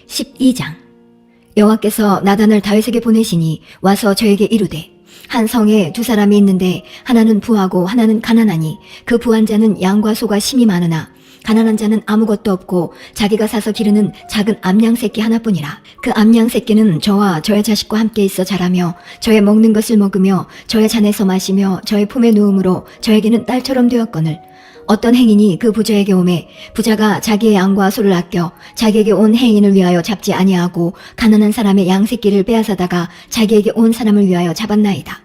12장. 여호와께서 나단을 다윗에게 보내시니 와서 저에게 이르되, 한 성에 두 사람이 있는데 하나는 부하고 하나는 가난하니 그 부한 자는 양과 소가 심이 많으나 가난한 자는 아무것도 없고 자기가 사서 기르는 작은 암양 새끼 하나뿐이라. 그 암양 새끼는 저와 저의 자식과 함께 있어 자라며 저의 먹는 것을 먹으며 저의 잔에서 마시며 저의 품에 누움으로 저에게는 딸처럼 되었거늘, 어떤 행인이 그 부자에게 오매 부자가 자기의 양과 소를 아껴 자기에게 온 행인을 위하여 잡지 아니하고 가난한 사람의 양 새끼를 빼앗아다가 자기에게 온 사람을 위하여 잡았나이다.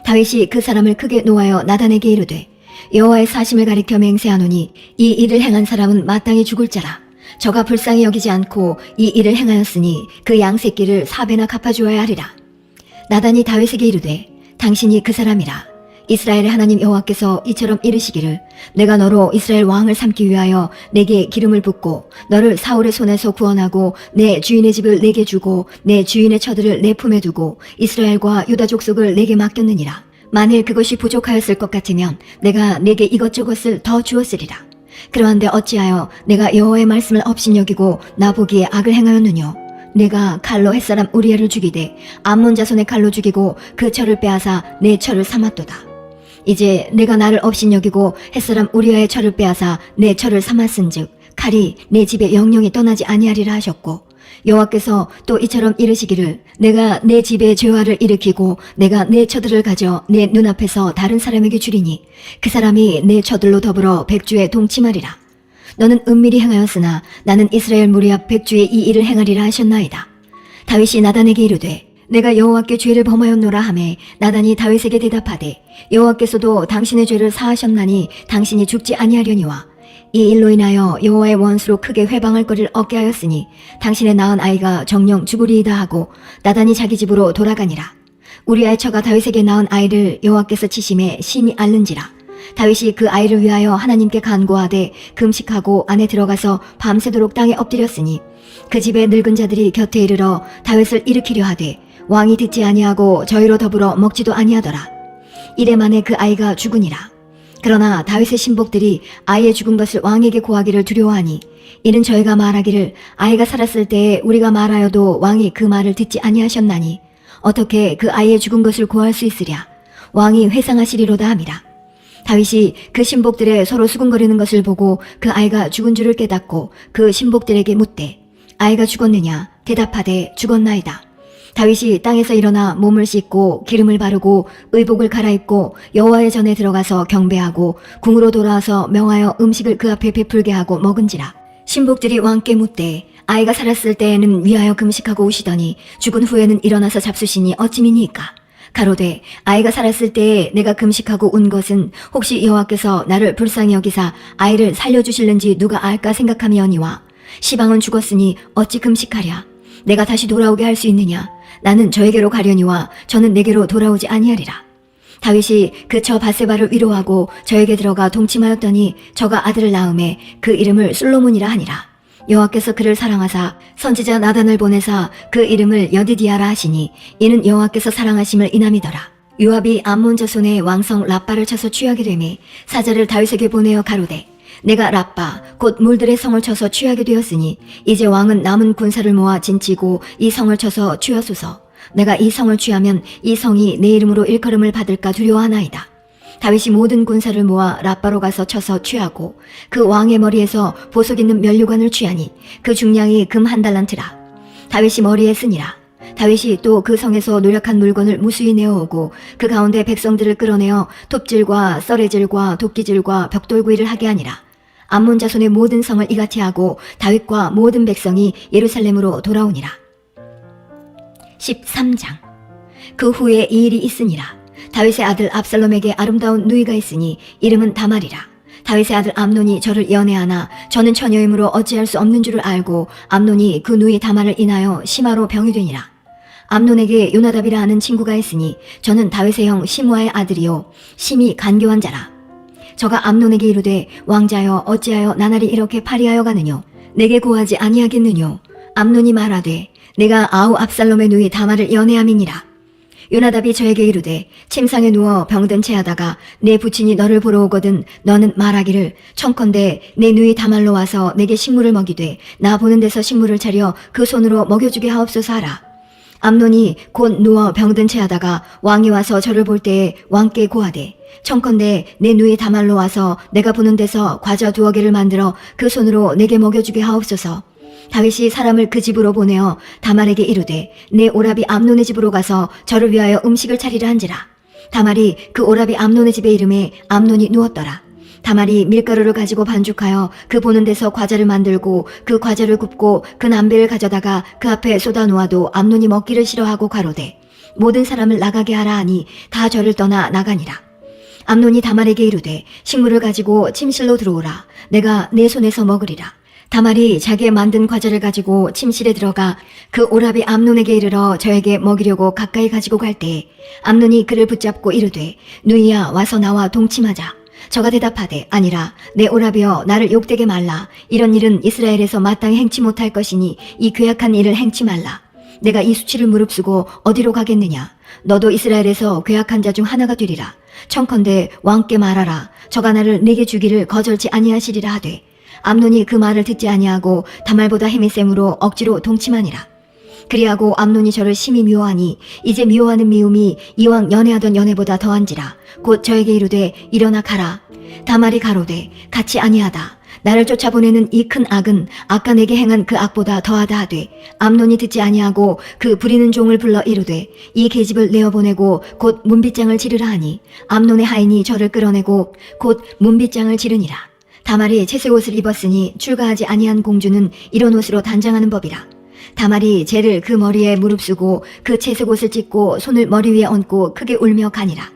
다윗이 그 사람을 크게 노하여 나단에게 이르되, 여호와의 사심을 가리켜 맹세하노니 이 일을 행한 사람은 마땅히 죽을 자라. 저가 불쌍히 여기지 않고 이 일을 행하였으니 그 양 새끼를 4배나 갚아주어야 하리라. 나단이 다윗에게 이르되, 당신이 그 사람이라. 이스라엘의 하나님 여호와께서 이처럼 이르시기를, 내가 너로 이스라엘 왕을 삼기 위하여 내게 기름을 붓고 너를 사울의 손에서 구원하고 내 주인의 집을 내게 주고 내 주인의 처들을 내 품에 두고 이스라엘과 유다 족속을 내게 맡겼느니라. 만일 그것이 부족하였을 것 같으면 내가 내게 이것저것을 더 주었으리라. 그러한데 어찌하여 내가 여호와의 말씀을 업신여기고 나보기에 악을 행하였느뇨? 내가 칼로 햇사람 우리야를 죽이되 암몬 자손의 칼로 죽이고 그 철을 빼앗아 내 철을 삼았도다. 이제 내가 나를 업신여기고 햇사람 우리야의 철을 빼앗아 내 철을 삼았은즉 칼이 내 집에 영영이 떠나지 아니하리라 하셨고, 여호와께서 또 이처럼 이르시기를, 내가 내 집에 죄화를 일으키고 내가 내 처들을 가져 내 눈앞에서 다른 사람에게 주리니 그 사람이 내 처들로 더불어 백주에 동침하리라. 너는 은밀히 행하였으나 나는 이스라엘 무리 앞 백주에 이 일을 행하리라 하셨나이다. 다윗이 나단에게 이르되, 내가 여호와께 죄를 범하였노라 하매 나단이 다윗에게 대답하되, 여호와께서도 당신의 죄를 사하셨나니 당신이 죽지 아니하려니와 이 일로 인하여 여호와의 원수로 크게 회방할 거리를 얻게 하였으니 당신의 낳은 아이가 정녕 죽으리이다 하고 나단이 자기 집으로 돌아가니라. 우리아의 처가 다윗에게 낳은 아이를 여호와께서 치심에 심히 앓는지라. 다윗이 그 아이를 위하여 하나님께 간구하되 금식하고 안에 들어가서 밤새도록 땅에 엎드렸으니 그 집의 늙은 자들이 곁에 이르러 다윗을 일으키려 하되 왕이 듣지 아니하고 저희로 더불어 먹지도 아니하더라. 이래 만에 그 아이가 죽으니라. 그러나 다윗의 신복들이 아이의 죽은 것을 왕에게 고하기를 두려워하니, 이는 저희가 말하기를 아이가 살았을 때에 우리가 말하여도 왕이 그 말을 듣지 아니하셨나니 어떻게 그 아이의 죽은 것을 고할 수 있으랴. 왕이 회상하시리로다 함이라. 다윗이 그 신복들의 서로 수군거리는 것을 보고 그 아이가 죽은 줄을 깨닫고 그 신복들에게 묻되, 아이가 죽었느냐? 대답하되 죽었나이다. 다윗이 땅에서 일어나 몸을 씻고 기름을 바르고 의복을 갈아입고 여호와의 전에 들어가서 경배하고 궁으로 돌아와서 명하여 음식을 그 앞에 베풀게 하고 먹은지라. 신복들이 왕께 묻되, 아이가 살았을 때에는 위하여 금식하고 오시더니 죽은 후에는 일어나서 잡수시니 어찌미니이까? 가로되, 아이가 살았을 때에 내가 금식하고 온 것은 혹시 여호와께서 나를 불쌍히 여기사 아이를 살려주실는지 누가 알까 생각함이오니와, 시방은 죽었으니 어찌 금식하랴? 내가 다시 돌아오게 할 수 있느냐? 나는 저에게로 가려니와 저는 내게로 돌아오지 아니하리라. 다윗이 그 처 밧세바를 위로하고 저에게 들어가 동침하였더니 저가 아들을 낳음에 그 이름을 솔로몬이라 하니라. 여호와께서 그를 사랑하사 선지자 나단을 보내사 그 이름을 여디디아라 하시니 이는 여호와께서 사랑하심을 인함이더라. 요압이 암몬 자손의 왕성 라빠를 쳐서 취하게 되매 사자를 다윗에게 보내어 가로되, 내가 라빠 곧 물들의 성을 쳐서 취하게 되었으니 이제 왕은 남은 군사를 모아 진치고 이 성을 쳐서 취하소서. 내가 이 성을 취하면 이 성이 내 이름으로 일컬음을 받을까 두려워하나이다. 다윗이 모든 군사를 모아 라빠로 가서 쳐서 취하고 그 왕의 머리에서 보석 있는 면류관을 취하니 그 중량이 금 1달란트라. 다윗이 머리에 쓰니라. 다윗이 또 그 성에서 노력한 물건을 무수히 내어오고 그 가운데 백성들을 끌어내어 톱질과 썰애질과 도끼질과 벽돌구이를 하게 하니라. 암몬 자손의 모든 성을 이같이 하고 다윗과 모든 백성이 예루살렘으로 돌아오니라. 13장. 그 후에 이 일이 있으니라. 다윗의 아들 압살롬에게 아름다운 누이가 있으니 이름은 다말이라. 다윗의 아들 암논이 저를 연애하나 저는 처녀이므로 어찌할 수 없는 줄을 알고 암논이 그 누이 다말을 인하여 심화로 병이 되니라. 암논에게 요나답이라 하는 친구가 있으니 저는 다윗의 형 시므아의 아들이요 심히 간교한 자라. 저가 암논에게 이르되, 왕자여 어찌하여 나날이 이렇게 파리하여 가느뇨? 내게 고하지 아니하겠느뇨? 암논이 말하되, 내가 아우 압살롬의 누이 다말을 연애함이니라. 요나답이 저에게 이르되 침상에 누워 병든 채하다가 내 부친이 너를 보러 오거든 너는 말하기를 청컨대 내 누이 다말로 와서 내게 식물을 먹이되 나 보는 데서 식물을 차려 그 손으로 먹여주게 하옵소서 하라. 암논이 곧 누워 병든 채하다가 왕이 와서 저를 볼 때에 왕께 고하되 청컨대 내 누이 다말로 와서 내가 보는 데서 과자 2개를 만들어 그 손으로 내게 먹여주게 하옵소서. 다윗이 사람을 그 집으로 보내어 다말에게 이르되 내 오라비 암논의 집으로 가서 저를 위하여 음식을 차리라 한지라. 다말이 그 오라비 암논의 집에 이름에 암논이 누웠더라. 다말이 밀가루를 가지고 반죽하여 그 보는 데서 과자를 만들고 그 과자를 굽고 그 남배를 가져다가 그 앞에 쏟아 놓아도 암논이 먹기를 싫어하고 가로되 모든 사람을 나가게 하라 하니 다 저를 떠나 나가니라. 암논이 다말에게 이르되 식물을 가지고 침실로 들어오라. 내가 내 손에서 먹으리라. 다말이 자기의 만든 과자를 가지고 침실에 들어가 그 오라비 암논에게 이르러 저에게 먹이려고 가까이 가지고 갈 때에 암논이 그를 붙잡고 이르되 누이야 와서 나와 동침하자. 저가 대답하되 아니라 내 오라비여 나를 욕되게 말라. 이런 일은 이스라엘에서 마땅히 행치 못할 것이니 이 괴악한 일을 행치 말라. 내가 이 수치를 무릅쓰고 어디로 가겠느냐. 너도 이스라엘에서 괴악한 자 중 하나가 되리라. 청컨대 왕께 말하라. 저가 나를 내게 주기를 거절치 아니하시리라 하되 암논이 그 말을 듣지 아니하고 다말보다 힘이 셈으로 억지로 동침하니라. 그리하고 암논이 저를 심히 미워하니 이제 미워하는 미움이 이왕 연애하던 연애보다 더한지라. 곧 저에게 이르되 일어나 가라. 다말이 가로되 같이 아니하다. 나를 쫓아보내는 이 큰 악은 아까 내게 행한 그 악보다 더하다 하되 암논이 듣지 아니하고 그 부리는 종을 불러 이르되 이 계집을 내어보내고 곧 문빗장을 지르라 하니 암논의 하인이 저를 끌어내고 곧 문빗장을 지르니라. 다말이 채색 옷을 입었으니 출가하지 아니한 공주는 이런 옷으로 단장하는 법이라. 다말이 쟤를 그 머리에 무릅쓰고 그 채색 옷을 찢고 손을 머리 위에 얹고 크게 울며 가니라.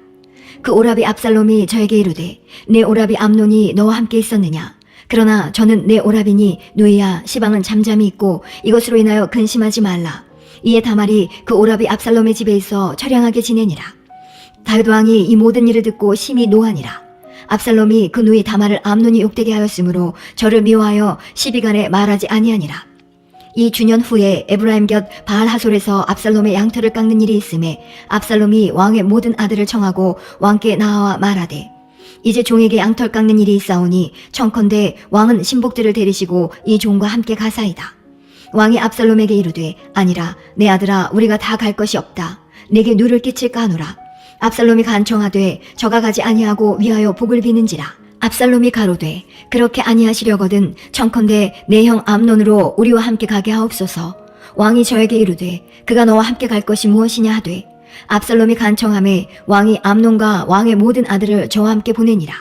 그 오라비 압살롬이 저에게 이르되 내 오라비 암논이 너와 함께 있었느냐. 그러나 저는 내 오라비니 누이야 시방은 잠잠히 있고 이것으로 인하여 근심하지 말라. 이에 다말이 그 오라비 압살롬의 집에 있어 처량하게 지내니라. 다윗 왕이 이 모든 일을 듣고 심히 노하니라. 압살롬이 그 누이 다말을 암논이 욕되게 하였으므로 저를 미워하여 시비간에 말하지 아니하니라. 이 주년 후에 에브라임 곁 바알 하솔에서 압살롬의 양털을 깎는 일이 있음에 압살롬이 왕의 모든 아들을 청하고 왕께 나와 말하되 이제 종에게 양털 깎는 일이 있사오니 청컨대 왕은 신복들을 데리시고 이 종과 함께 가사이다. 왕이 압살롬에게 이르되 아니라 내 아들아 우리가 다 갈 것이 없다. 내게 누를 끼칠까 하노라. 압살롬이 간청하되 저가 가지 아니하고 위하여 복을 비는지라. 압살롬이 가로되 그렇게 아니하시려거든 청컨대 내 형 암논으로 우리와 함께 가게 하옵소서. 왕이 저에게 이르되 그가 너와 함께 갈 것이 무엇이냐 하되 압살롬이 간청하매 왕이 암논과 왕의 모든 아들을 저와 함께 보내니라.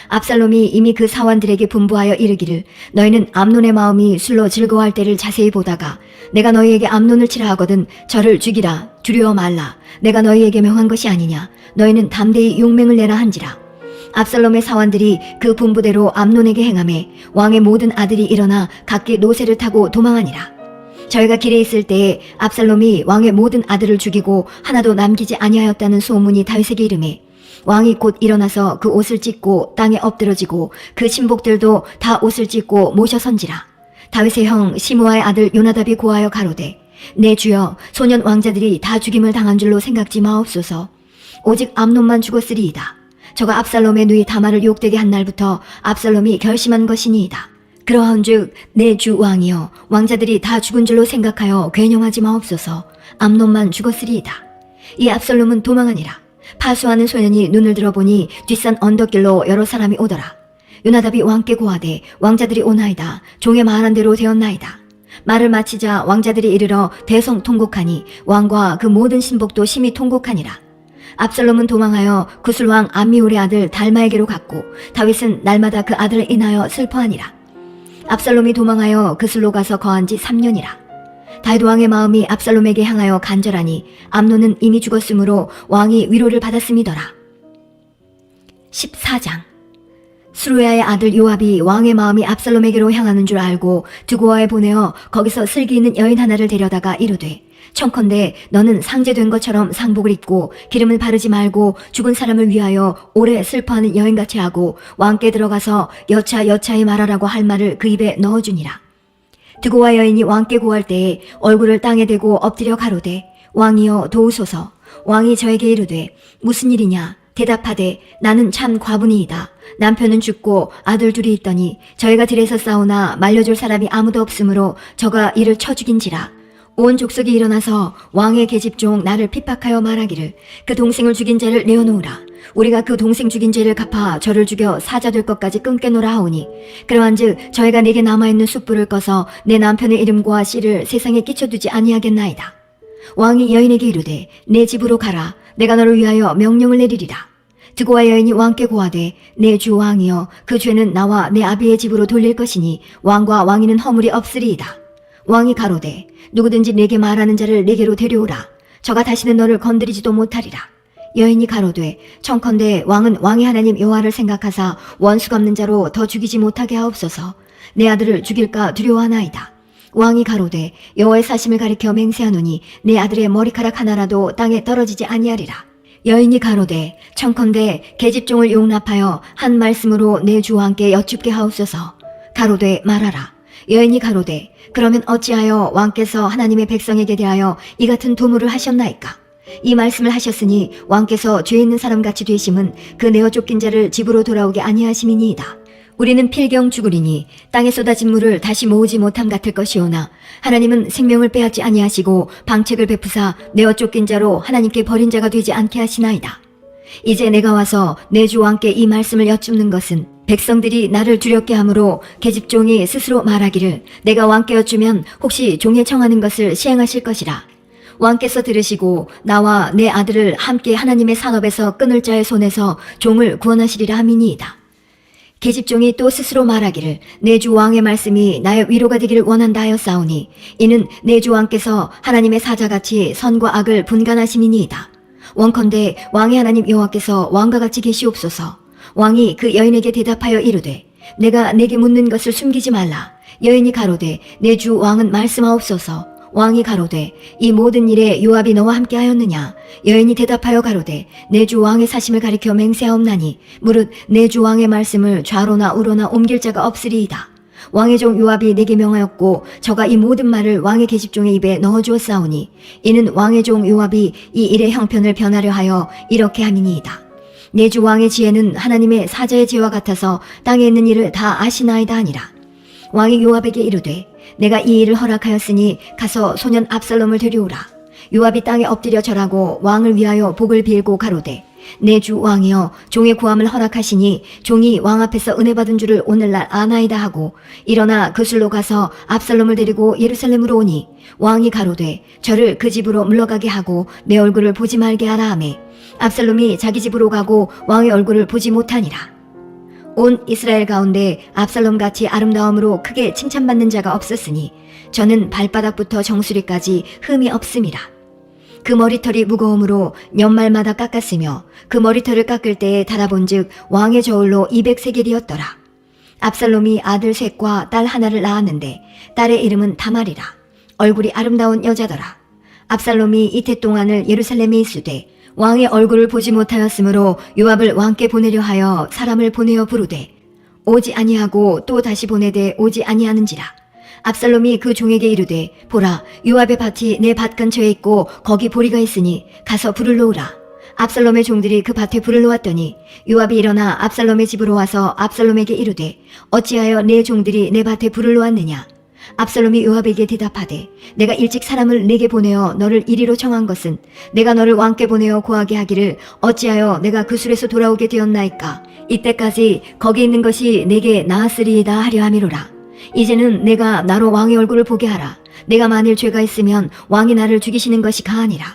압살롬이 이미 그 사원들에게 분부하여 이르기를 너희는 암논의 마음이 술로 즐거워할 때를 자세히 보다가 내가 너희에게 암논을 치라 하거든 저를 죽이라. 두려워 말라. 내가 너희에게 명한 것이 아니냐. 너희는 담대히 용맹을 내라 한지라. 압살롬의 사원들이 그 분부대로 암논에게 행하매 왕의 모든 아들이 일어나 각기 노새를 타고 도망하니라. 저희가 길에 있을 때에 압살롬이 왕의 모든 아들을 죽이고 하나도 남기지 아니하였다는 소문이 다윗에게 이르매 왕이 곧 일어나서 그 옷을 찢고 땅에 엎드러지고 그 신복들도 다 옷을 찢고 모셔 선지라. 다윗의 형 시므아의 아들 요나답이 고하여 가로되 내 주여 소년 왕자들이 다 죽임을 당한 줄로 생각지 마옵소서. 오직 암논만 죽었으리이다. 저가 압살롬의 누이 다말을 욕되게 한 날부터 압살롬이 결심한 것이니이다. 그러한즉 내 주 왕이여 왕자들이 다 죽은 줄로 생각하여 괴념하지 마옵소서. 암논만 죽었으리이다. 이 압살롬은 도망하니라. 파수하는 소년이 눈을 들어보니 뒷산 언덕길로 여러 사람이 오더라. 요나답이 왕께 고하되 왕자들이 오나이다. 종의 말한 대로 되었나이다. 말을 마치자 왕자들이 이르러 대성 통곡하니 왕과 그 모든 신복도 심히 통곡하니라. 압살롬은 도망하여 구술왕 암미울의 아들 달마에게로 갔고 다윗은 날마다 그 아들을 인하여 슬퍼하니라. 압살롬이 도망하여 그슬로 가서 거한 지 3년이라. 다윗 왕의 마음이 압살롬에게 향하여 간절하니 암논은 이미 죽었으므로 왕이 위로를 받았음이더라. 14장. 스루야의 아들 요압이 왕의 마음이 압살롬에게로 향하는 줄 알고 두고아에 보내어 거기서 슬기 있는 여인 하나를 데려다가 이르되 청컨대 너는 상제된 것처럼 상복을 입고 기름을 바르지 말고 죽은 사람을 위하여 오래 슬퍼하는 여인같이 하고 왕께 들어가서 여차여차히 말하라고 할 말을 그 입에 넣어주니라. 두고와 여인이 왕께 고할 때에 얼굴을 땅에 대고 엎드려 가로되 왕이여 도우소서. 왕이 저에게 이르되 무슨 일이냐? 대답하되 나는 참 과부니이다. 남편은 죽고 아들 둘이 있더니 저희가 들에서 싸우나 말려줄 사람이 아무도 없으므로 저가 이를 쳐 죽인지라. 온 족속이 일어나서 왕의 계집종 나를 핍박하여 말하기를 그 동생을 죽인 자를 내어놓으라. 우리가 그 동생 죽인 죄를 갚아 저를 죽여 사자 될 것까지 끊게노라 하오니 그러한즉 저희가 내게 남아있는 숯불을 꺼서 내 남편의 이름과 씨를 세상에 끼쳐두지 아니하겠나이다. 왕이 여인에게 이르되 내 집으로 가라. 내가 너를 위하여 명령을 내리리라. 드고와 여인이 왕께 고하되 내 주 왕이여 그 죄는 나와 내 아비의 집으로 돌릴 것이니 왕과 왕위는 허물이 없으리이다. 왕이 가로되 누구든지 내게 말하는 자를 내게로 데려오라. 저가 다시는 너를 건드리지도 못하리라. 여인이 가로되 청컨대 왕은 왕의 하나님 여호와를 생각하사 원수 갚는 자로 더 죽이지 못하게 하옵소서. 내 아들을 죽일까 두려워하나이다. 왕이 가로되 여호와의 사심을 가리켜 맹세하노니 내 아들의 머리카락 하나라도 땅에 떨어지지 아니하리라. 여인이 가로되 청컨대 계집종을 용납하여 한 말씀으로 내 주 왕께 여쭙게 하옵소서. 가로되 말하라. 여인이 가로되 그러면 어찌하여 왕께서 하나님의 백성에게 대하여 이 같은 도모를 하셨나이까? 이 말씀을 하셨으니 왕께서 죄 있는 사람같이 되심은 그 내어 쫓긴 자를 집으로 돌아오게 아니하심이니이다. 우리는 필경 죽으리니 땅에 쏟아진 물을 다시 모으지 못함 같을 것이오나 하나님은 생명을 빼앗지 아니하시고 방책을 베푸사 내어 쫓긴 자로 하나님께 버린 자가 되지 않게 하시나이다. 이제 내가 와서 내 주 왕께 이 말씀을 여쭙는 것은 백성들이 나를 두렵게 하므로 계집종이 스스로 말하기를 내가 왕께 여쭈면 혹시 종의 청하는 것을 시행하실 것이라. 왕께서 들으시고 나와 내 아들을 함께 하나님의 산업에서 끊을 자의 손에서 종을 구원하시리라 함이니이다. 계집종이 또 스스로 말하기를 내 주 왕의 말씀이 나의 위로가 되기를 원한다 하였사오니 이는 내 주 왕께서 하나님의 사자같이 선과 악을 분간하심이니이다. 원컨대 왕의 하나님 여호와께서 왕과 같이 계시옵소서. 왕이 그 여인에게 대답하여 이르되 내가 내게 묻는 것을 숨기지 말라. 여인이 가로되 내 주 왕은 말씀하옵소서. 왕이 가로되 이 모든 일에 요압이 너와 함께 하였느냐? 여인이 대답하여 가로되 내 주 왕의 사심을 가리켜 맹세하옵나니 무릇 내 주 왕의 말씀을 좌로나 우로나 옮길 자가 없으리이다. 왕의 종 요압이 내게 명하였고 저가 이 모든 말을 왕의 계집종의 입에 넣어주었사오니 이는 왕의 종 요압이 이 일의 형편을 변하려 하여 이렇게 함이니이다. 내 주 왕의 지혜는 하나님의 사자의 지혜와 같아서 땅에 있는 일을 다 아시나이다 하니라. 왕이 요압에게 이르되 내가 이 일을 허락하였으니 가서 소년 압살롬을 데려오라. 요압이 땅에 엎드려 절하고 왕을 위하여 복을 빌고 가로되 내 주 왕이여 종의 구함을 허락하시니 종이 왕 앞에서 은혜 받은 줄을 오늘날 아나이다 하고 일어나 그술로 가서 압살롬을 데리고 예루살렘으로 오니 왕이 가로되 저를 그 집으로 물러가게 하고 내 얼굴을 보지 말게 하라 하매 압살롬이 자기 집으로 가고 왕의 얼굴을 보지 못하니라. 온 이스라엘 가운데 압살롬같이 아름다움으로 크게 칭찬받는 자가 없었으니 저는 발바닥부터 정수리까지 흠이 없음이라. 그 머리털이 무거움으로 연말마다 깎았으며 그 머리털을 깎을 때에 달아본즉 왕의 저울로 200세겔이었더라. 압살롬이 아들 셋과 딸 하나를 낳았는데 딸의 이름은 다말이라. 얼굴이 아름다운 여자더라. 압살롬이 이태 동안을 예루살렘에 있으되 왕의 얼굴을 보지 못하였으므로 요압을 왕께 보내려 하여 사람을 보내어 부르되 오지 아니하고 또 다시 보내되 오지 아니하는지라. 압살롬이 그 종에게 이르되 보라 요압의 밭이 내 밭 근처에 있고 거기 보리가 있으니 가서 불을 놓으라. 압살롬의 종들이 그 밭에 불을 놓았더니 요압이 일어나 압살롬의 집으로 와서 압살롬에게 이르되 어찌하여 내 종들이 내 밭에 불을 놓았느냐. 압살롬이 요압에게 대답하되 내가 일찍 사람을 내게 보내어 너를 이리로 청한 것은 내가 너를 왕께 보내어 고하게 하기를 어찌하여 내가 그 술에서 돌아오게 되었나이까. 이때까지 거기 있는 것이 내게 나았으리이다 하려 함이로라. 이제는 내가 나로 왕의 얼굴을 보게 하라. 내가 만일 죄가 있으면 왕이 나를 죽이시는 것이 가하니라.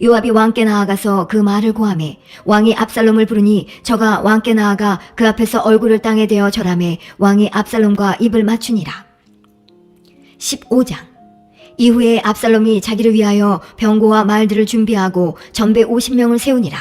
요압이 왕께 나아가서 그 말을 고하매 왕이 압살롬을 부르니 저가 왕께 나아가 그 앞에서 얼굴을 땅에 대어 절하매 왕이 압살롬과 입을 맞추니라. 15장. 이후에 압살롬이 자기를 위하여 병거와 말들을 준비하고 전배 50명을 세우니라.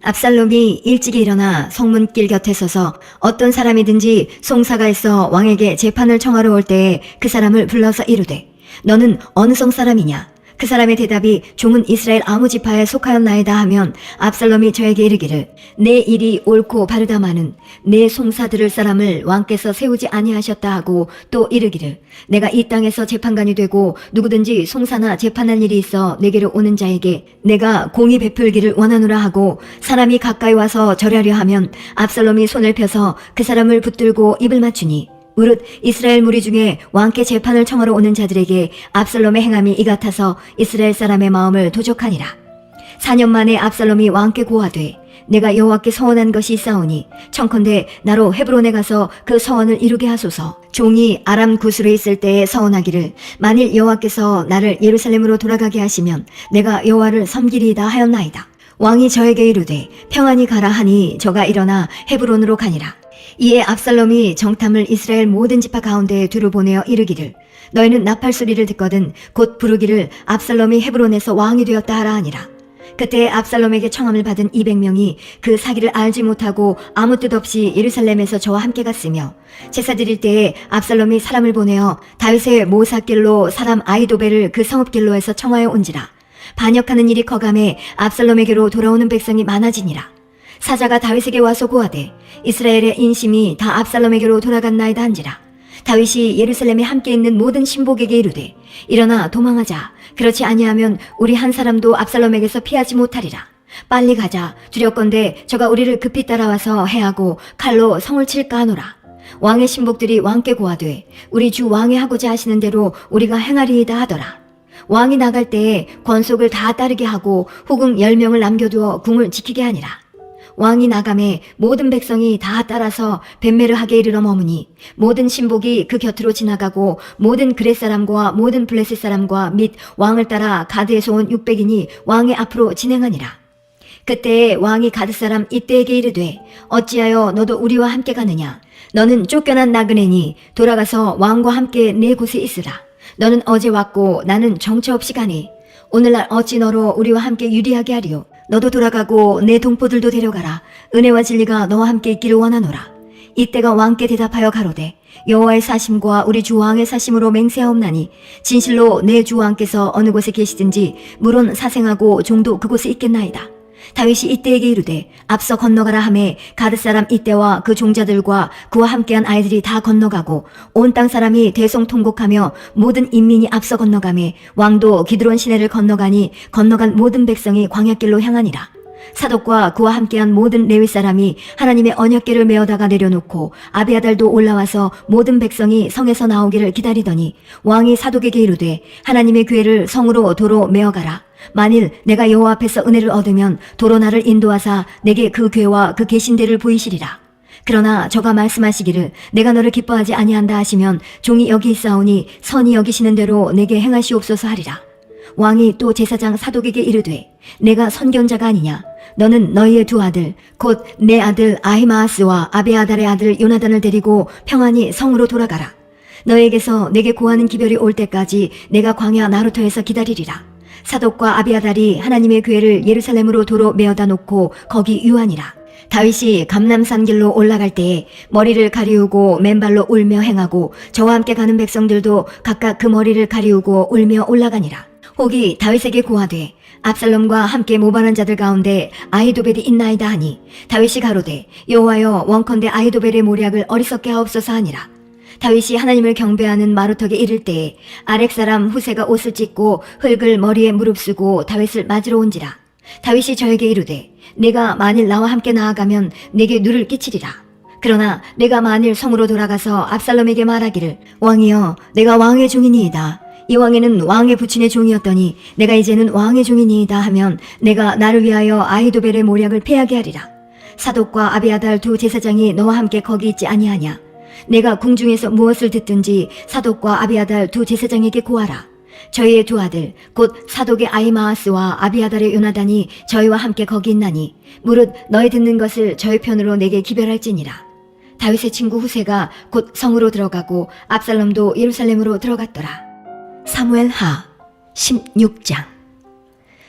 압살롬이 일찍 일어나 성문길 곁에 서서 어떤 사람이든지 송사가 있어 왕에게 재판을 청하러 올 때에 그 사람을 불러서 이르되 너는 어느 성 사람이냐? 그 사람의 대답이 종은 이스라엘 아무 지파에 속하였나이다 하면 압살롬이 저에게 이르기를 내 일이 옳고 바르다마는 내 송사 들을 사람을 왕께서 세우지 아니하셨다 하고 또 이르기를 내가 이 땅에서 재판관이 되고 누구든지 송사나 재판할 일이 있어 내게로 오는 자에게 내가 공의 베풀기를 원하노라 하고 사람이 가까이 와서 절하려 하면 압살롬이 손을 펴서 그 사람을 붙들고 입을 맞추니 무릇 이스라엘 무리 중에 왕께 재판을 청하러 오는 자들에게 압살롬의 행함이 이 같아서 이스라엘 사람의 마음을 도적하니라. 4년 만에 압살롬이 왕께 고하되 내가 여호와께 서원한 것이 있사오니 청컨대 나로 헤브론에 가서 그 서원을 이루게 하소서. 종이 아람 구스로 있을 때에 서원하기를 만일 여호와께서 나를 예루살렘으로 돌아가게 하시면 내가 여호와를 섬기리이다 하였나이다. 왕이 저에게 이르되 평안히 가라 하니 저가 일어나 헤브론으로 가니라. 이에 압살롬이 정탐을 이스라엘 모든 지파 가운데에 두루 보내어 이르기를 너희는 나팔 소리를 듣거든 곧 부르기를 압살롬이 헤브론에서 왕이 되었다 하라 하니라. 그때 압살롬에게 청함을 받은 200명이 그 사기를 알지 못하고 아무 뜻 없이 예루살렘에서 저와 함께 갔으며 제사 드릴 때에 압살롬이 사람을 보내어 다윗의 모사길로 사람 아히도벨을 그 성읍길로에서 청하여 온지라. 반역하는 일이 커감해 압살롬에게로 돌아오는 백성이 많아지니라. 사자가 다윗에게 와서 고하되 이스라엘의 인심이 다 압살롬에게로 돌아갔나이다 한지라. 다윗이 예루살렘에 함께 있는 모든 신복에게 이르되 일어나 도망하자. 그렇지 아니하면 우리 한 사람도 압살롬에게서 피하지 못하리라. 빨리 가자. 두렵건대 저가 우리를 급히 따라와서 해하고 칼로 성을 칠까 하노라. 왕의 신복들이 왕께 고하되 우리 주 왕이 하고자 하시는 대로 우리가 행하리이다 하더라. 왕이 나갈 때에 권속을 다 따르게 하고 후궁 10명을 남겨두어 궁을 지키게 하니라. 왕이 나감에 모든 백성이 다 따라서 벳메르하게 이르러 머무니 모든 신복이 그 곁으로 지나가고 모든 그렛 사람과 모든 블레셋 사람과 및 왕을 따라 가드에서 온 600인이 왕의 앞으로 진행하니라. 그때 왕이 가드 사람 이때에게 이르되 어찌하여 너도 우리와 함께 가느냐. 너는 쫓겨난 나그네니 돌아가서 왕과 함께 내 곳에 있으라. 너는 어제 왔고 나는 정처 없이 가니 오늘날 어찌 너로 우리와 함께 유리하게 하리요. 너도 돌아가고 내 동포들도 데려가라. 은혜와 진리가 너와 함께 있기를 원하노라. 이때가 왕께 대답하여 가로되 여호와의 사심과 우리 주 왕의 사심으로 맹세하옵나니 진실로 내 주 왕께서 어느 곳에 계시든지 물론 사생하고 종도 그곳에 있겠나이다. 다윗이 이때에게 이르되 앞서 건너가라 하매 가드 사람 이때와 그 종자들과 그와 함께한 아이들이 다 건너가고 온 땅 사람이 대성통곡하며 모든 인민이 앞서 건너가매 왕도 기드론 시내를 건너가니 건너간 모든 백성이 광야길로 향하니라. 사독과 그와 함께한 모든 레위 사람이 하나님의 언약궤를 메어다가 내려놓고 아비아달도 올라와서 모든 백성이 성에서 나오기를 기다리더니 왕이 사독에게 이르되 하나님의 궤를 성으로 도로 메어가라. 만일 내가 여호와 앞에서 은혜를 얻으면 도로 나를 인도하사 내게 그 궤와 그 계신대를 보이시리라. 그러나 저가 말씀하시기를 내가 너를 기뻐하지 아니한다 하시면 종이 여기 있사오니 선히 여기시는 대로 내게 행하시옵소서 하리라. 왕이 또 제사장 사독에게 이르되 내가 선견자가 아니냐. 너는 너희의 두 아들 곧 내 아들 아히마아스와 아비아달의 아들 요나단을 데리고 평안히 성으로 돌아가라. 너에게서 내게 고하는 기별이 올 때까지 내가 광야 나루터에서 기다리리라. 사독과 아비아달이 하나님의 궤를 예루살렘으로 도로 메어다 놓고 거기 유하니라. 다윗이 감람산 길로 올라갈 때에 머리를 가리우고 맨발로 울며 행하고 저와 함께 가는 백성들도 각각 그 머리를 가리우고 울며 올라가니라. 혹이 다윗에게 고하되 압살롬과 함께 모반한 자들 가운데 아히도벨이 있나이다 하니 다윗이 가로되 여호와여 원컨대 아히도벨의 모략을 어리석게 하옵소서 하니라. 다윗이 하나님을 경배하는 마루턱에 이를 때에 아렉 사람 후세가 옷을 찢고 흙을 머리에 무릅쓰고 다윗을 맞으러 온지라. 다윗이 저에게 이르되 내가 만일 나와 함께 나아가면 내게 누를 끼치리라. 그러나 내가 만일 성으로 돌아가서 압살롬에게 말하기를 왕이여 내가 왕의 종이니이다. 이 왕에는 왕의 부친의 종이었더니 내가 이제는 왕의 종이니이다 하면 내가 나를 위하여 아히도벨의 모략을 패하게 하리라. 사독과 아비아달 두 제사장이 너와 함께 거기 있지 아니하냐. 내가 궁중에서 무엇을 듣든지 사독과 아비아달 두 제사장에게 고하라. 저희의 두 아들 곧 사독의 아히마아스와 아비아달의 요나단이 저희와 함께 거기 있나니 무릇 너희 듣는 것을 저희 편으로 내게 기별할지니라. 다윗의 친구 후세가 곧 성으로 들어가고 압살롬도 예루살렘으로 들어갔더라. 사무엘 하 16장.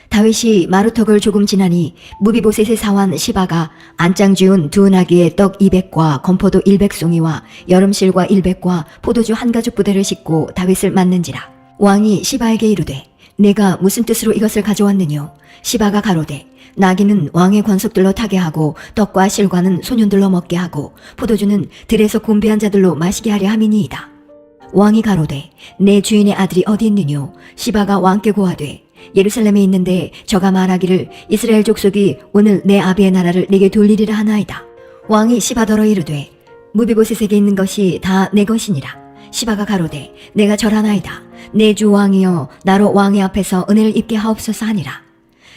다윗이 마루턱을 조금 지나니 무비보셋의 사환 시바가 안장 지운 두 나귀의 떡 200과 건포도 100송이와 여름실과 100과 포도주 한 가죽 부대를 싣고 다윗을 맞는지라. 왕이 시바에게 이르되 내가 무슨 뜻으로 이것을 가져왔느뇨? 시바가 가로되 나귀는 왕의 권속들로 타게 하고 떡과 실과는 소년들로 먹게 하고 포도주는 들에서 곤비한 자들로 마시게 하려 함이니이다. 왕이 가로되 내 주인의 아들이 어디 있느뇨? 시바가 왕께 고하되 예루살렘에 있는데 저가 말하기를 이스라엘 족속이 오늘 내 아비의 나라를 내게 돌리리라 하나이다. 왕이 시바더러 이르되 무비보셋에게 있는 것이 다 내 것이니라. 시바가 가로되 내가 절하나이다. 내 주 왕이여 나로 왕의 앞에서 은혜를 입게 하옵소서 하니라.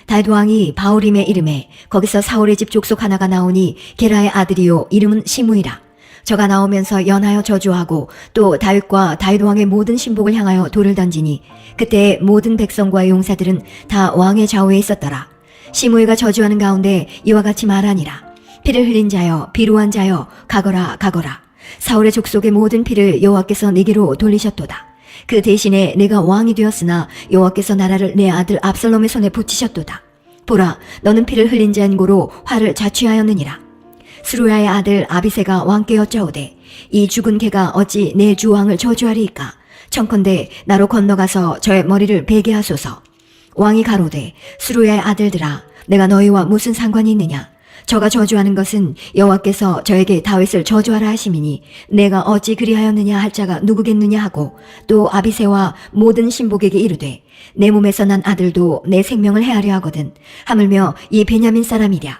다윗 왕이 바울임의 이름에 거기서 사울의 집 족속 하나가 나오니 게라의 아들이요 이름은 시므이라. 저가 나오면서 연하여 저주하고 또 다윗과 다윗 왕의 모든 신복을 향하여 돌을 던지니 그때 모든 백성과 용사들은 다 왕의 좌우에 있었더라. 시므이가 저주하는 가운데 이와 같이 말하니라. 피를 흘린 자여 비루한 자여 가거라 가거라. 사울의 족속의 모든 피를 여호와께서 내게로 돌리셨도다. 그 대신에 내가 왕이 되었으나 여호와께서 나라를 내 아들 압살롬의 손에 붙이셨도다. 보라, 너는 피를 흘린 자인 고로 화를 자취하였느니라. 스루야의 아들 아비새가 왕께 여짜오되 이 죽은 개가 어찌 내 주 왕을 저주하리이까? 청컨대 나로 건너가서 저의 머리를 베게 하소서. 왕이 가로되 스루야의 아들들아 내가 너희와 무슨 상관이 있느냐? 저가 저주하는 것은 여호와께서 저에게 다윗을 저주하라 하심이니 내가 어찌 그리하였느냐 할 자가 누구겠느냐 하고 또 아비새와 모든 신복에게 이르되 내 몸에서 난 아들도 내 생명을 해하려 하거든 하물며 이 베냐민 사람이랴.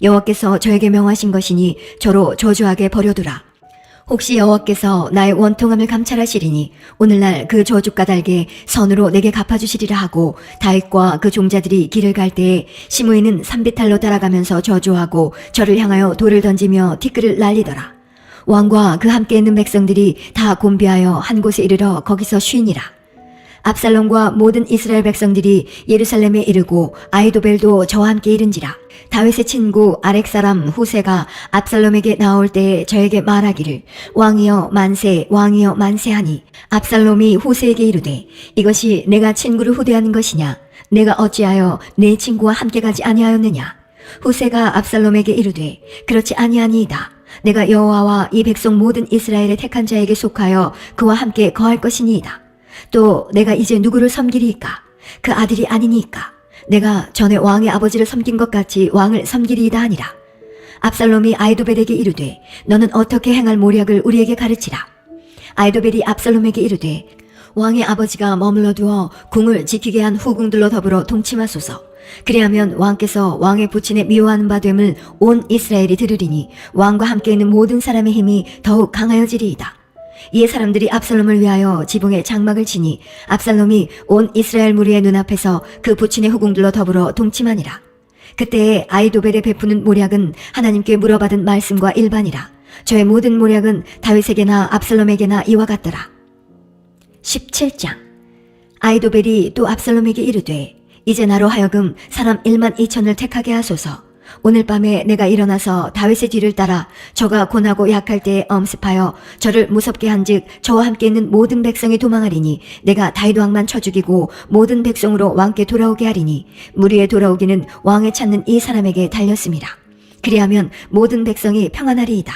여호와께서 저에게 명하신 것이니 저로 저주하게 버려두라. 혹시 여호와께서 나의 원통함을 감찰하시리니 오늘날 그 저주 까닭에 선으로 내게 갚아주시리라 하고 다윗과 그 종자들이 길을 갈 때에 시므이는 산비탈로 따라가면서 저주하고 저를 향하여 돌을 던지며 티끌을 날리더라. 왕과 그 함께 있는 백성들이 다 곤비하여 한 곳에 이르러 거기서 쉬니라. 압살롬과 모든 이스라엘 백성들이 예루살렘에 이르고 아히도벨도 저와 함께 이른지라. 다윗의 친구 아렉 사람 후세가 압살롬에게 나올 때에 저에게 말하기를 왕이여 만세 왕이여 만세하니 압살롬이 후세에게 이르되 이것이 내가 친구를 후대하는 것이냐? 내가 어찌하여 내 친구와 함께 가지 아니하였느냐? 후세가 압살롬에게 이르되 그렇지 아니하니이다. 내가 여호와와 이 백성 모든 이스라엘의 택한 자에게 속하여 그와 함께 거할 것이니이다. 또 내가 이제 누구를 섬기리이까? 그 아들이 아니니까. 내가 전에 왕의 아버지를 섬긴 것 같이 왕을 섬기리이다 하니라. 압살롬이 아히도벨에게 이르되 너는 어떻게 행할 모략을 우리에게 가르치라. 아히도벨이 압살롬에게 이르되 왕의 아버지가 머물러 두어 궁을 지키게 한 후궁들로 더불어 동침하소서. 그리하면 왕께서 왕의 부친에 미워하는 바 됨을 온 이스라엘이 들으리니 왕과 함께 있는 모든 사람의 힘이 더욱 강하여지리이다. 이에 사람들이 압살롬을 위하여 지붕에 장막을 치니 압살롬이 온 이스라엘 무리의 눈앞에서 그 부친의 후궁들로 더불어 동침하니라. 그때에 아히도벨의 베푸는 모략은 하나님께 물어받은 말씀과 일반이라. 저의 모든 모략은 다윗에게나 압살롬에게나 이와 같더라. 17장. 아히도벨이 또 압살롬에게 이르되 이제 나로 하여금 사람 1만 2천을 택하게 하소서. 오늘 밤에 내가 일어나서 다윗의 뒤를 따라 저가 고나고 약할 때에 엄습하여 저를 무섭게 한즉 저와 함께 있는 모든 백성이 도망하리니 내가 다윗 왕만 쳐 죽이고 모든 백성으로 왕께 돌아오게 하리니 무리에 돌아오기는 왕을 찾는 이 사람에게 달렸습니다. 그리하면 모든 백성이 평안하리이다.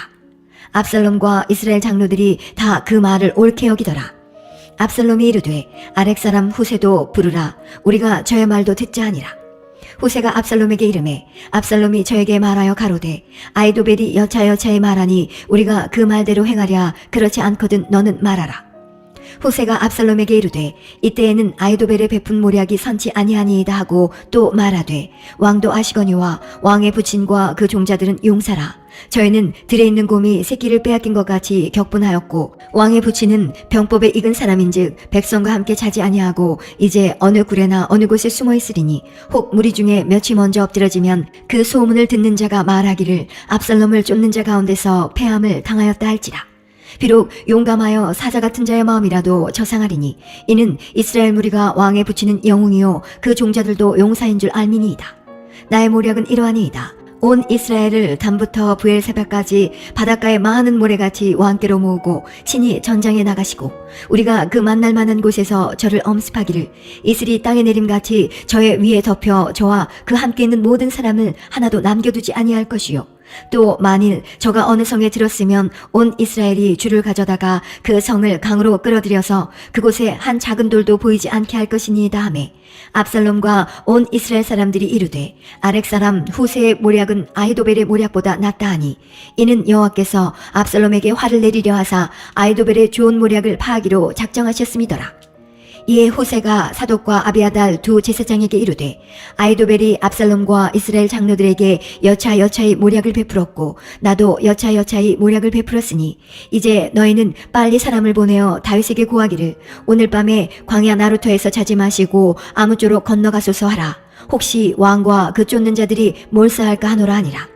압살롬과 이스라엘 장로들이 다 그 말을 옳게 여기더라. 압살롬이 이르되 아렉 사람 후세도 부르라. 우리가 저의 말도 듣자 하니라. 후세가 압살롬에게 이르매 압살롬이 저에게 말하여 가로되 아히도벨이 여차여차히 말하니 우리가 그 말대로 행하랴. 그렇지 않거든 너는 말하라. 후세가 압살롬에게 이르되 이때에는 아히도벨의 베푼 모략이 선치 아니하니이다 하고 또 말하되 왕도 아시거니와 왕의 부친과 그 종자들은 용사라. 저희는 들에 있는 곰이 새끼를 빼앗긴 것 같이 격분하였고 왕의 부친은 병법에 익은 사람인즉 백성과 함께 자지 아니하고 이제 어느 굴에나 어느 곳에 숨어 있으리니 혹 무리 중에 몇이 먼저 엎드러지면 그 소문을 듣는 자가 말하기를 압살롬을 쫓는 자 가운데서 패함을 당하였다 할지라. 비록 용감하여 사자 같은 자의 마음이라도 저상하리니 이는 이스라엘 무리가 왕에 붙이는 영웅이요 그 종자들도 용사인 줄 알미니이다. 나의 모략은 이러하니이다. 온 이스라엘을 단부터 부엘세바까지 바닷가의 많은 모래같이 왕께로 모으고 친히 전장에 나가시고 우리가 그 만날 만한 곳에서 저를 엄습하기를 이슬이 땅에 내림같이 저의 위에 덮여 저와 그 함께 있는 모든 사람을 하나도 남겨두지 아니할 것이요 또 만일 저가 어느 성에 들었으면 온 이스라엘이 줄을 가져다가 그 성을 강으로 끌어들여서 그곳에 한 작은 돌도 보이지 않게 할 것이니이다 하매 압살롬과 온 이스라엘 사람들이 이르되 아렉 사람 후세의 모략은 아히도벨의 모략보다 낫다 하니 이는 여호와께서 압살롬에게 화를 내리려 하사 아히도벨의 좋은 모략을 파하기로 작정하셨음이더라. 이에 후세가 사독과 아비아달 두 제사장에게 이르되 아히도벨이 압살롬과 이스라엘 장로들에게 여차여차히 모략을 베풀었고 나도 여차여차히 모략을 베풀었으니 이제 너희는 빨리 사람을 보내어 다윗에게 고하기를 오늘 밤에 광야 나루터에서 자지 마시고 아무쪼록 건너가소서 하라. 혹시 왕과 그 쫓는 자들이 몰사할까 하노라 하니라.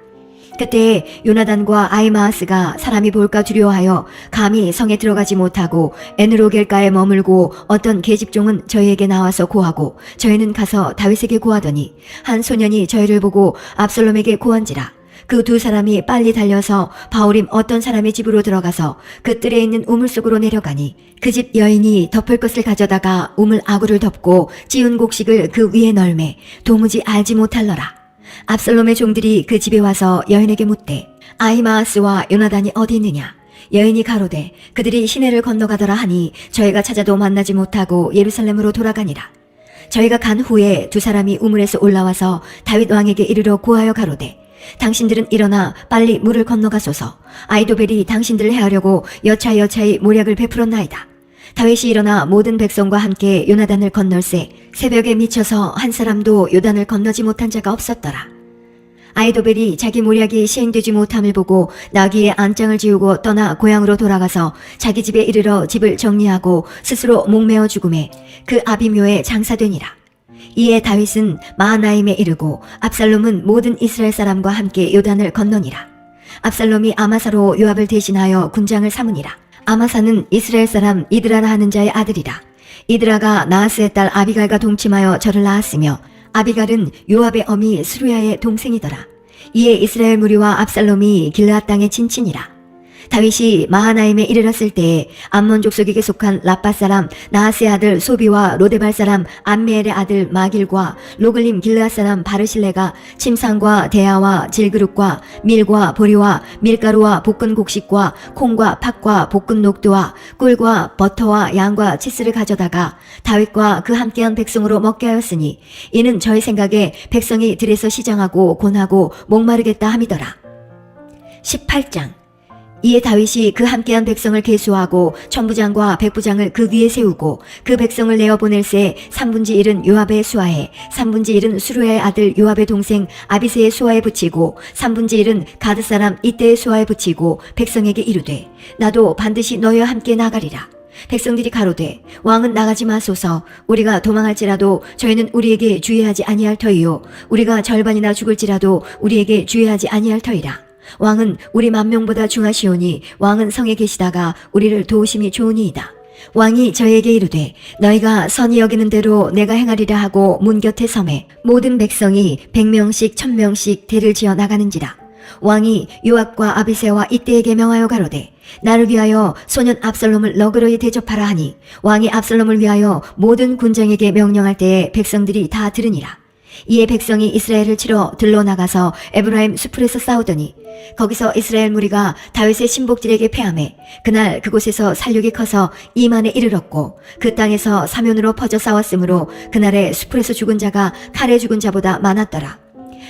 그때 요나단과 아히마아스가 사람이 볼까 두려워하여 감히 성에 들어가지 못하고 에느로겔가에 머물고 어떤 계집종은 저희에게 나와서 고하고 저희는 가서 다윗에게 고하더니 한 소년이 저희를 보고 압살롬에게 고한지라. 그 두 사람이 빨리 달려서 바오림 어떤 사람의 집으로 들어가서 그 뜰에 있는 우물 속으로 내려가니 그 집 여인이 덮을 것을 가져다가 우물 아구를 덮고 찌운 곡식을 그 위에 널매 도무지 알지 못할러라. 압살롬의 종들이 그 집에 와서 여인에게 묻되 아히마아스와 요나단이 어디 있느냐. 여인이 가로되 그들이 시내를 건너가더라 하니 저희가 찾아도 만나지 못하고 예루살렘으로 돌아가니라. 저희가 간 후에 두 사람이 우물에서 올라와서 다윗 왕에게 이르러 고하여 가로되 당신들은 일어나 빨리 물을 건너가소서. 아히도벨이 당신들을 해하려고 여차여차히 모략을 베풀었나이다. 다윗이 일어나 모든 백성과 함께 요나단을 건널세 새벽에 미쳐서 한 사람도 요단을 건너지 못한 자가 없었더라. 아히도벨이 자기 모략이 시행되지 못함을 보고 나귀의 안장을 지우고 떠나 고향으로 돌아가서 자기 집에 이르러 집을 정리하고 스스로 목매어 죽음에 그 아비묘에 장사되니라. 이에 다윗은 마하나임에 이르고 압살롬은 모든 이스라엘 사람과 함께 요단을 건너니라. 압살롬이 아마사로 요압을 대신하여 군장을 삼으니라. 아마사는 이스라엘 사람 이드라라 하는 자의 아들이라. 이드라가 나하스의 딸 아비갈과 동침하여 저를 낳았으며 아비갈은 요압의 어미 스루야의 동생이더라. 이에 이스라엘 무리와 압살롬이 길르앗 땅에 진친이라. 다윗이 마하나임에 이르렀을 때에 암몬 족속에게 속한 라빠 사람 나하스의 아들 소비와 로데발 사람 암미엘의 아들 마길과 로글림 길르앗 사람 바르실레가 침상과 대야와 질그릇과 밀과 보리와 밀가루와 볶은 곡식과 콩과 팥과 볶은 녹두와 꿀과 버터와 양과 치스를 가져다가 다윗과 그 함께한 백성으로 먹게 하였으니 이는 저희 생각에 백성이 들에서 시장하고 곤하고 목마르겠다 함이더라. 18장. 이에 다윗이 그 함께한 백성을 계수하고 천부장과 백부장을 그 위에 세우고 그 백성을 내어 보낼새 3분지 1은 요압의 수하에 3분지 1은 수루의 아들 요압의 동생 아비새의 수하에 붙이고 3분지 1은 가드 사람 이때의 수하에 붙이고 백성에게 이르되 나도 반드시 너희와 함께 나가리라. 백성들이 가로되 왕은 나가지 마소서. 우리가 도망할지라도 저희는 우리에게 주의하지 아니할 터이요 우리가 절반이나 죽을지라도 우리에게 주의하지 아니할 터이라. 왕은 우리 만명보다 중하시오니 왕은 성에 계시다가 우리를 도우심이 좋으니이다. 왕이 저에게 이르되 너희가 선히 여기는 대로 내가 행하리라 하고 문 곁에 섬에 모든 백성이 100명씩 1000명씩 대를 지어 나가는지라. 왕이 요압과 아비새와 이때에게 명하여 가로되 나를 위하여 소년 압살롬을 너그러이 대접하라 하니 왕이 압살롬을 위하여 모든 군장에게 명령할 때에 백성들이 다 들으니라. 이에 백성이 이스라엘을 치러 들러 나가서 에브라임 수풀에서 싸우더니 거기서 이스라엘 무리가 다윗의 신복들에게 패하매 그날 그곳에서 살육이 커서 2만에 이르렀고 그 땅에서 사면으로 퍼져 싸웠으므로 그날에 수풀에서 죽은 자가 칼에 죽은 자보다 많았더라.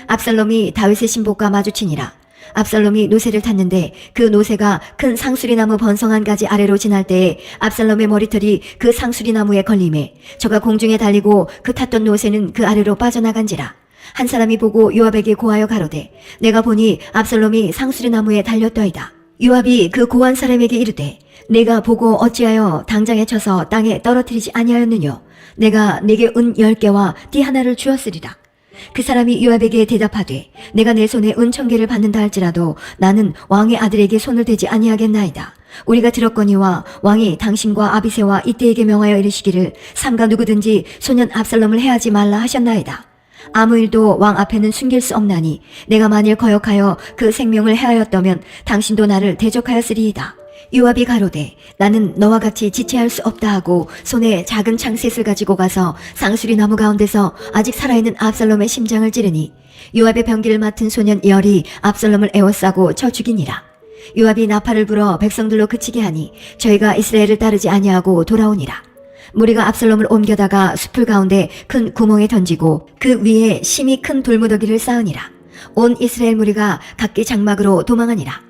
압살롬이 다윗의 신복과 마주치니라. 압살롬이 노새를 탔는데 그 노새가 큰 상수리나무 번성한 가지 아래로 지날 때에 압살롬의 머리털이 그 상수리나무에 걸림에 저가 공중에 달리고 그 탔던 노새는 그 아래로 빠져나간지라. 한 사람이 보고 요압에게 고하여 가로되 내가 보니 압살롬이 상수리나무에 달렸더이다. 요압이 그 고한 사람에게 이르되 내가 보고 어찌하여 당장에 쳐서 땅에 떨어뜨리지 아니하였느뇨. 내가 네게 은 10개와 띠 하나를 주었으리라. 그 사람이 요압에게 대답하되 내가 내 손에 은 1000개를 받는다 할지라도 나는 왕의 아들에게 손을 대지 아니하겠나이다. 우리가 들었거니와 왕이 당신과 아비새와 이때에게 명하여 이르시기를 삼가 누구든지 소년 압살롬을 해하지 말라 하셨나이다. 아무 일도 왕 앞에는 숨길 수 없나니 내가 만일 거역하여 그 생명을 해하였다면 당신도 나를 대적하였으리이다. 요압이 가로되 나는 너와 같이 지체할 수 없다 하고 손에 작은 창셋을 가지고 가서 상수리 나무 가운데서 아직 살아있는 압살롬의 심장을 찌르니 요압의 병기를 맡은 소년 열이 압살롬을 에워싸고 쳐 죽이니라. 요압이 나팔을 불어 백성들로 그치게 하니 저희가 이스라엘을 따르지 아니하고 돌아오니라. 무리가 압살롬을 옮겨다가 숲을 가운데 큰 구멍에 던지고 그 위에 심히 큰 돌무더기를 쌓으니라. 온 이스라엘 무리가 각기 장막으로 도망하니라.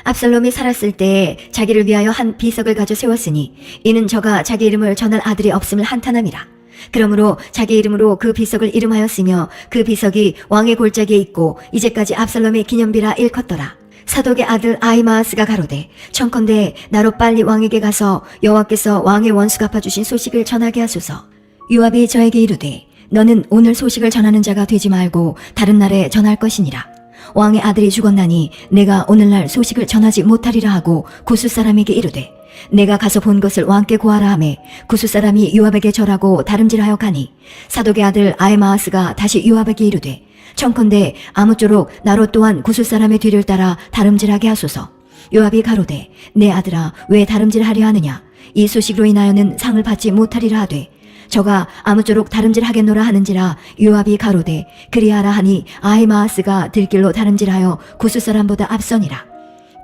압살롬이 살았을 때에 자기를 위하여 한 비석을 가져 세웠으니 이는 저가 자기 이름을 전할 아들이 없음을 한탄함이라. 그러므로 자기 이름으로 그 비석을 이름하였으며 그 비석이 왕의 골짜기에 있고 이제까지 압살롬의 기념비라 일컫더라. 사독의 아들 아히마아스가 가로되 청컨대 나로 빨리 왕에게 가서 여호와께서 왕의 원수 갚아주신 소식을 전하게 하소서. 요압이 저에게 이르되 너는 오늘 소식을 전하는 자가 되지 말고 다른 날에 전할 것이니라. 왕의 아들이 죽었나니 내가 오늘날 소식을 전하지 못하리라 하고 구스 사람에게 이르되 내가 가서 본 것을 왕께 고하라 하매 구스 사람이 요압에게 절하고 다름질하여 가니 사독의 아들 아히마아스가 다시 요압에게 이르되 청컨대 아무쪼록 나로 또한 구스 사람의 뒤를 따라 다름질하게 하소서. 요압이 가로되 내 아들아 왜 다름질하려 하느냐. 이 소식으로 인하여는 상을 받지 못하리라 하되 저가 아무쪼록 다름질하겠노라 하는지라. 요압이 가로되 그리하라 하니 아히마아스가 들길로 다름질하여 구스 사람보다 앞서니라.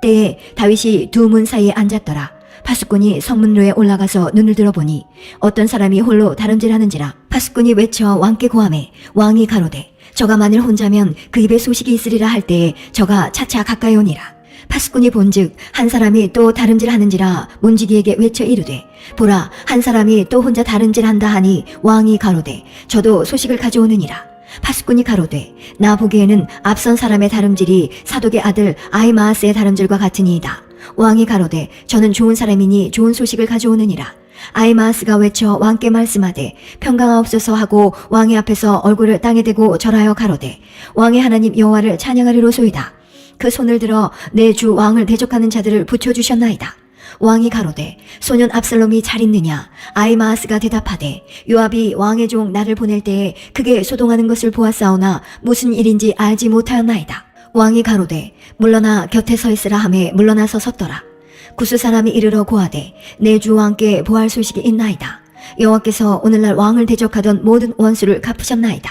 때에 다윗이 두 문 사이에 앉았더라. 파수꾼이 성문로에 올라가서 눈을 들어보니 어떤 사람이 홀로 다름질하는지라. 파수꾼이 외쳐 왕께 고하매 왕이 가로되 저가 만일 혼자면 그 입에 소식이 있으리라 할 때에 저가 차차 가까이 오니라. 파수꾼이 본즉 한 사람이 또 다름질하는지라. 문지기에게 외쳐 이르되 보라 한 사람이 또 혼자 다름질한다 하니 왕이 가로되 저도 소식을 가져오느니라. 파수꾼이 가로되 나 보기에는 앞선 사람의 다름질이 사독의 아들 아히마아스의 다름질과 같으니이다. 왕이 가로되 저는 좋은 사람이니 좋은 소식을 가져오느니라. 아히마아스가 외쳐 왕께 말씀하되 평강하옵소서 하고 왕의 앞에서 얼굴을 땅에 대고 절하여 가로되 왕의 하나님 여호와를 찬양하리로소이다. 그 손을 들어 내 주 왕을 대적하는 자들을 붙여주셨나이다. 왕이 가로되 소년 압살롬이 잘 있느냐. 아히마아스가 대답하되 요압이 왕의 종 나를 보낼 때에 그게 소동하는 것을 보았사오나 무슨 일인지 알지 못하였나이다. 왕이 가로되 물러나 곁에 서 있으라 하매 물러나서 섰더라. 구스 사람이 이르러 고하되 내 주 왕께 보할 소식이 있나이다. 여호와께서 오늘날 왕을 대적하던 모든 원수를 갚으셨나이다.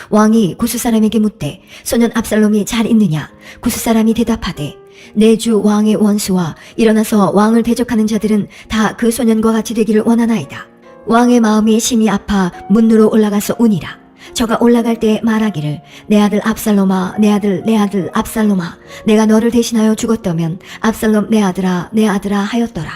왕이 구스 사람에게 묻되 소년 압살롬이 잘 있느냐. 구스 사람이 대답하되 내 주 왕의 원수와 일어나서 왕을 대적하는 자들은 다 그 소년과 같이 되기를 원하나이다. 왕의 마음이 심히 아파 문으로 올라가서 우니라. 저가 올라갈 때 말하기를 내 아들 압살롬아 내 아들 압살롬아 내가 너를 대신하여 죽었다면 압살롬 내 아들아 하였더라.